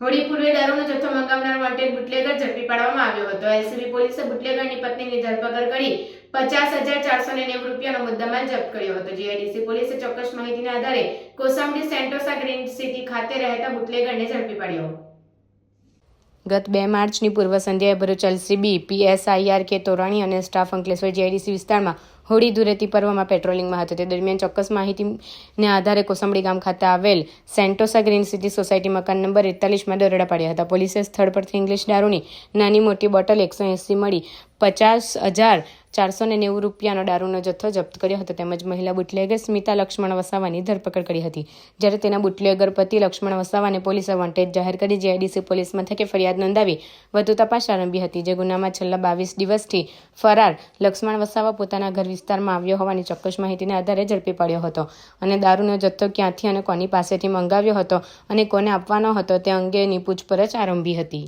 હોળી પૂર્વે દારૂનો જથ્થો મંગાવનાર વોન્ટેડ બુટલેગર ઝડપી પાડવામાં આવ્યો હતો। એલસીબી પોલીસે બુટલેગરની પત્નીની ધરપકડ કરી 50,490 રૂપિયાનો મુદ્દામાલ જપ્ત કર્યો હતો। જીઆઈડીસી પોલીસે ચોક્કસ માહિતીના આધારે કોસંબડી સેન્ટોસા ગ્રીન સિટી ખાતે રહેતા બુટલેગરને ઝડપી પાડ્યો। ગત 2 માર્ચની પૂર્વ સંધ્યાએ ભરૂચ એલસીબી પીએસઆઈઆર કે તોરાણી અને સ્ટાફ અંકલેશ્વર જીઆઈડીસી વિસ્તારમાં હોળી ધૂળેટી પર્વમાં પેટ્રોલિંગમાં હતો। તે દરમિયાન ચોક્કસ માહિતીને આધારે કોસંબડી ગામ ખાતે આવેલ સેન્ટોસા ગ્રીન સિટી સોસાયટી મકાન નંબર 41માં દરોડા પાડ્યા હતા। પોલીસે સ્થળ પરથી ઇંગ્લિશ દારૂની નાની મોટી બોટલ 180 મળી 50,490 રૂપિયાનો દારૂનો જથ્થો જપ્ત કર્યો હતો। તેમજ મહિલા બુટલેગર સ્મિતા લક્ષ્મણ વસાવાની ધરપકડ કરી હતી, જ્યારે તેના બુટલેગર પતિ લક્ષ્મણ વસાવાને પોલીસે વોન્ટેડ જાહેર કરી જીઆઈડીસી પોલીસ મથકે ફરિયાદ નોંધાવી વધુ તપાસ આરંભી હતી। જે ગુનામાં છેલ્લા 22 દિવસથી ફરાર લક્ષ્મણ વસાવા પોતાના ઘર વિસ્તારમાં આવ્યો હોવાની ચોક્કસ માહિતીના આધારે ઝડપી પાડ્યો હતો અને દારૂનો જથ્થો ક્યાંથી અને કોની પાસેથી મંગાવ્યો હતો અને કોને આપવાનો હતો તે અંગેની પૂછપરછ આરંભી હતી।